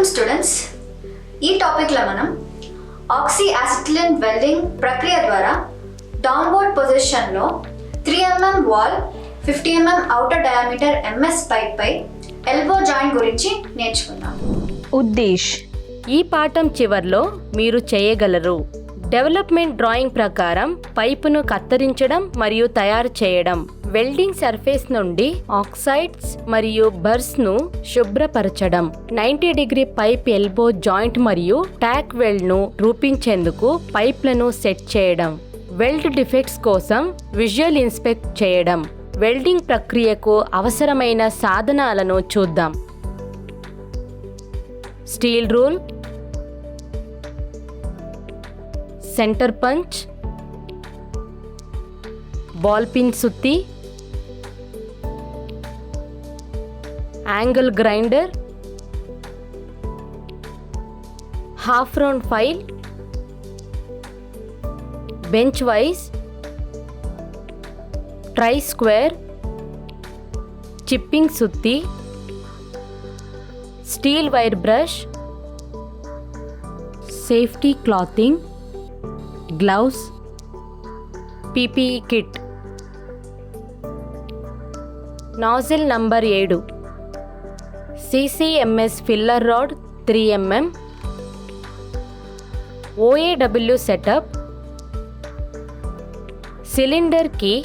Afternoon students. ఈ టాపిక్లో మనం ఆక్సీ యాసిటిలిన్ వెల్డింగ్ ప్రక్రియ ద్వారా డౌన్వర్డ్ పొజిషన్లో 3mm wall 50mm outer diameter MS pipe పై ఎల్బో జాయింట్ గురించి నేర్చుకుందాం. ఉద్దేశ్, ఈ పాఠం చివర్లో మీరు చేయగలరు: డెవలప్మెంట్ డ్రాయింగ్ ప్రకారం పైపును కత్తిరించడం మరియు తయారు చేయడం, వెల్డింగ్ సర్ఫేస్ నుండి ఆక్సైడ్స్ మరియు బర్స్ను శుభ్రపరచడం, 90 డిగ్రీ పైప్ ఎల్బో జాయింట్ మరియు టాక్ వెల్డ్ను రూపించేందుకు పైప్లను సెట్ చేయడం, వెల్డ్ డిఫెక్ట్స్ కోసం విజువల్ ఇన్స్పెక్ట్ చేయడం. వెల్డింగ్ ప్రక్రియకు అవసరమైన సాధనాలను చూద్దాం. Steel rule, centre punch, ball pin సుత్తి, angle grinder, half round file, bench vice, try square, chipping సుత్తి, steel wire brush, safety clothing, gloves, PPE kit. Nozzle number 7, CCMS filler rod 3mm, OAW setup, cylinder key,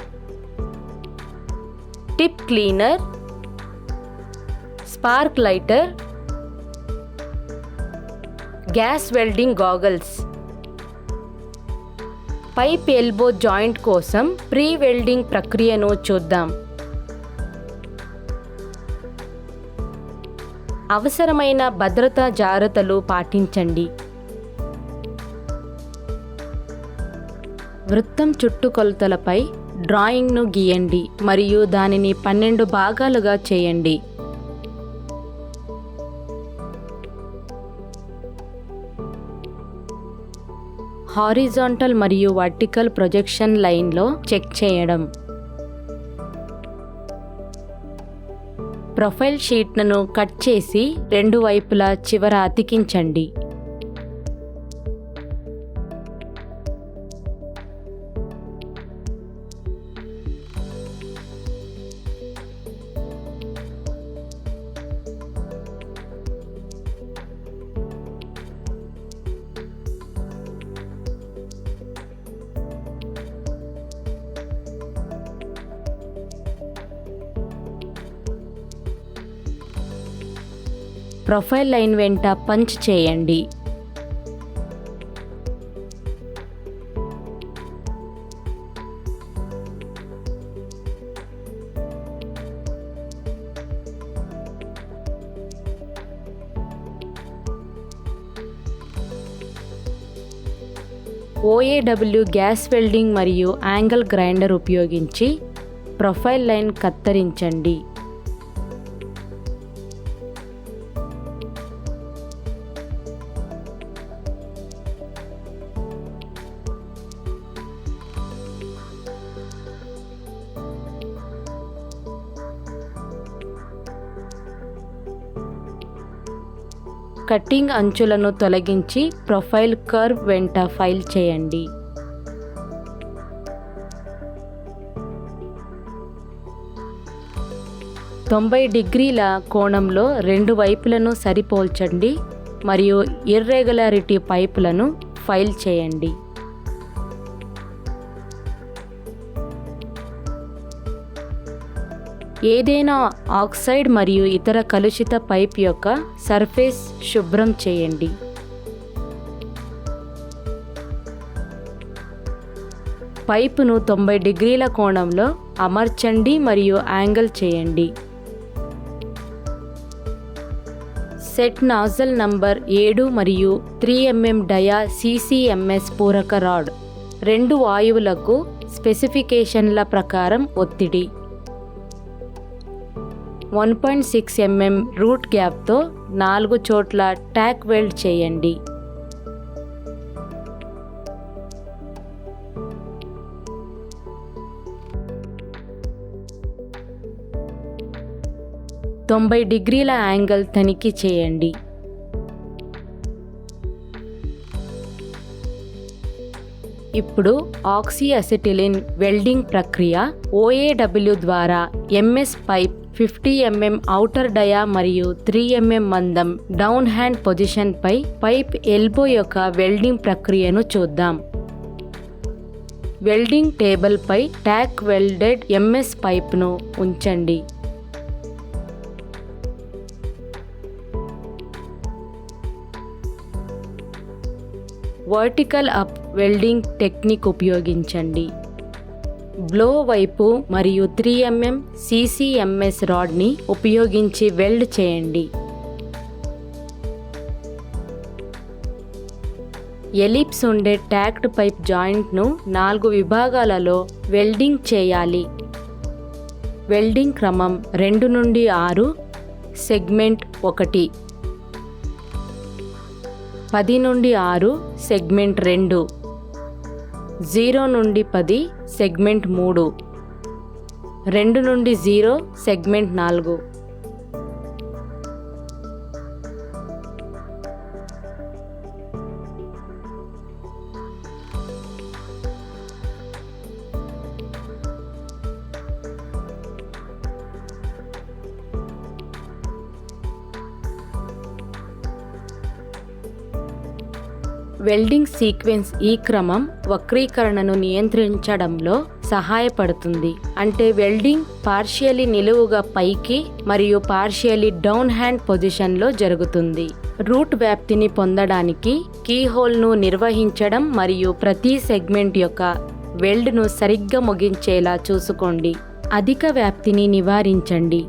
tip cleaner, spark lighter, gas welding goggles. Pipe elbow joint కోసం pre welding ప్రక్రియను చూద్దాం. అవసరమైన భద్రతా జాగ్రత్తలు పాటించండి. వృత్తం చుట్టుకొలతలపై డ్రాయింగ్ను గీయండి మరియు దానిని 12 భాగాలుగా చేయండి. హారిజాంటల్ మరియు వర్టికల్ ప్రొజెక్షన్ లైన్లో చెక్ చేయడం. ప్రొఫైల్ షీట్లను కట్ చేసి 2 వైపులా చివర అతికించండి. ప్రొఫైల్ లైన్ వెంట పంచ్ చేయండి. OAW గ్యాస్ వెల్డింగ్ మరియు యాంగిల్ గ్రైండర్ ఉపయోగించి ప్రొఫైల్ లైన్ కత్తిరించండి. కటింగ్ అంచులను తొలగించి ప్రొఫైల్ కర్వ్ వెంట ఫైల్ చేయండి. తొంభై డిగ్రీల కోణంలో 2 వైపులను సరిపోల్చండి మరియు ఇర్రెగ్యులారిటీ పైపులను ఫైల్ చేయండి. ఏదైనా ఆక్సైడ్ మరియు ఇతర కలుషిత పైప్ యొక్క సర్ఫేస్ శుభ్రం చేయండి. పైపును 90 డిగ్రీల కోణంలో అమర్చండి మరియు యాంగిల్ చేయండి. సెట్ నాజల్ నంబర్ 7 మరియు 3mm డయా CCMS పూరక రాడ్. 2 వాయువులకు స్పెసిఫికేషన్ల ప్రకారం ఒత్తిడి. 1.6 mm రూట్ గ్యాప్తో 4 చోట్ల టాక్ వెల్డ్ చేయండి. తొంభై డిగ్రీల యాంగిల్ తనిఖీ చేయండి. ఇప్పుడు ఆక్సీఅసిటిలిన్ వెల్డింగ్ ప్రక్రియ OAW ద్వారా MS పైప్ 50 mm ఔటర్ డయా మరియు 3 mm మందం డౌన్ హ్యాండ్ పొజిషన్ పై పైప్ ఎల్బో యొక్క వెల్డింగ్ ప్రక్రియను చూద్దాం. వెల్డింగ్ టేబుల్ పై టాక్ వెల్డెడ్ MS పైప్ను ఉంచండి. వర్టికల్ అప్ వెల్డింగ్ టెక్నిక్ ఉపయోగించండి. బ్లో వైపు మరియు 3 mm CCMS రాడ్ని ఉపయోగించి వెల్డ్ చేయండి. ఎలిప్స్ ఉండే ట్యాక్డ్ పైప్ జాయింట్ను 4 విభాగాలలో వెల్డింగ్ చేయాలి. వెల్డింగ్ క్రమం 2 నుండి 6, సెగ్మెంట్ 1, 10 నుండి 6, సెగ్మెంట్ 2, 0 నుండి 10, సెగ్మెంట్ 3, 2 నుండి 0, సెగ్మెంట్ 4. వెల్డింగ్ సీక్వెన్స్ ఈ క్రమం వక్రీకరణను నియంత్రించడంలో సహాయపడుతుంది. అంటే వెల్డింగ్ పార్షియలీ నిలువుగా పైకి మరియు పార్షియలీ డౌన్ హ్యాండ్ పొజిషన్లో జరుగుతుంది. రూట్ వ్యాప్తిని పొందడానికి కీహోల్ను నిర్వహించడం మరియు ప్రతి సెగ్మెంట్ యొక్క వెల్డ్ను సరిగ్గా ముగించేలా చూసుకోండి. అధిక వ్యాప్తిని నివారించండి.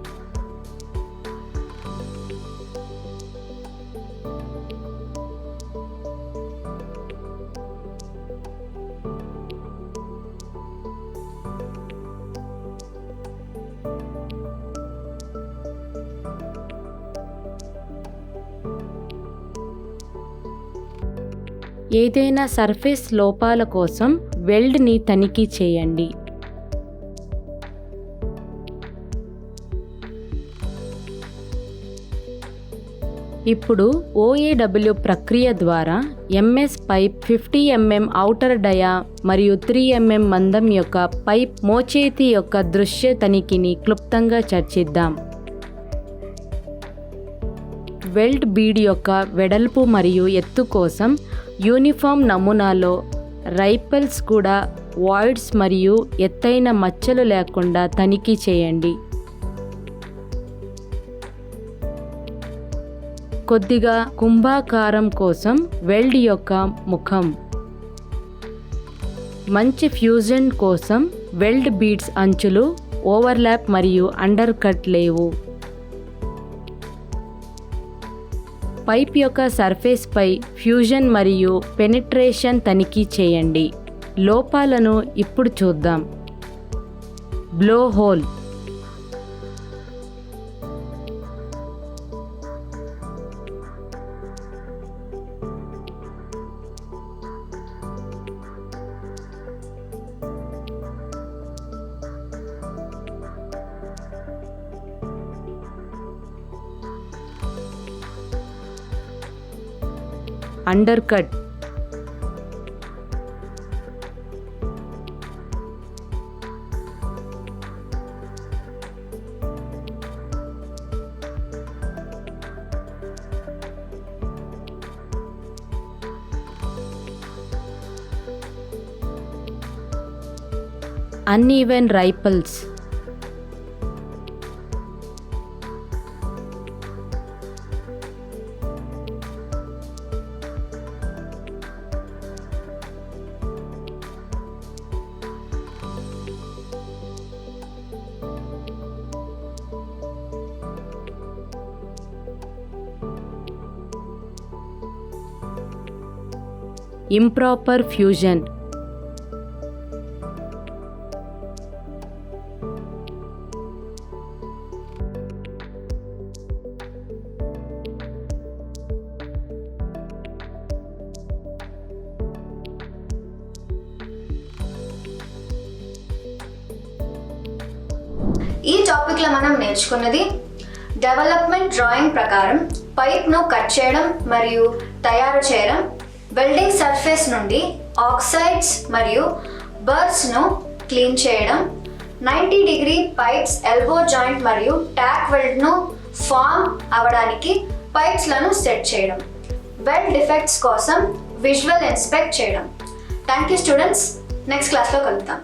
ఏదైనా సర్ఫేస్ లోపాల కోసం వెల్డ్ని తనిఖీ చేయండి. ఇప్పుడు OAW ప్రక్రియ ద్వారా MS పైప్ 50 mm ఔటర్ డయా మరియు 3 mm మందం యొక్క పైప్ మోచేతి యొక్క దృశ్య తనిఖీని క్లుప్తంగా చర్చిద్దాం. వెల్డ్ బీడ్ యొక్క వెడల్పు మరియు ఎత్తు కోసం యూనిఫామ్ నమూనాలో రైపల్స్ కూడా వాయిడ్స్ మరియు ఎత్తైన మచ్చలు లేకుండా తనిఖీ చేయండి. కొద్దిగా కుంభాకారం కోసం వెల్డ్ యొక్క ముఖం. మంచి ఫ్యూజన్ కోసం వెల్డ్ బీడ్స్ అంచులు ఓవర్లాప్ మరియు అండర్ కట్ లేవు. పైప్ యొక్క సర్ఫేస్ పై ఫ్యూజన్ మరియు పెనిట్రేషన్ తనిఖీ చేయండి. లోపాలను ఇప్పుడు చూద్దాం. Blow whole. Under cut. uneven ripples. Improper fusion. ఈ టాపిక్ లో మనం నేర్చుకున్నది డెవలప్మెంట్ డ్రాయింగ్ ప్రకారం పైప్ ను కట్ చేయడం మరియు తయారు చేయడం, వెల్డింగ్ సర్ఫేస్ నుండి ఆక్సైడ్స్ మరియు బర్స్ను క్లీన్ చేయడం, 90-degree పైప్స్ ఎల్బో జాయింట్ మరియు టాక్ వెల్డ్ను ఫామ్ అవ్వడానికి పైప్స్లను సెట్ చేయడం, వెల్డ్ డిఫెక్ట్స్ కోసం విజువల్ ఇన్స్పెక్ట్ చేయడం. థ్యాంక్ యూ స్టూడెంట్స్, నెక్స్ట్ క్లాస్లో కలుద్దాం.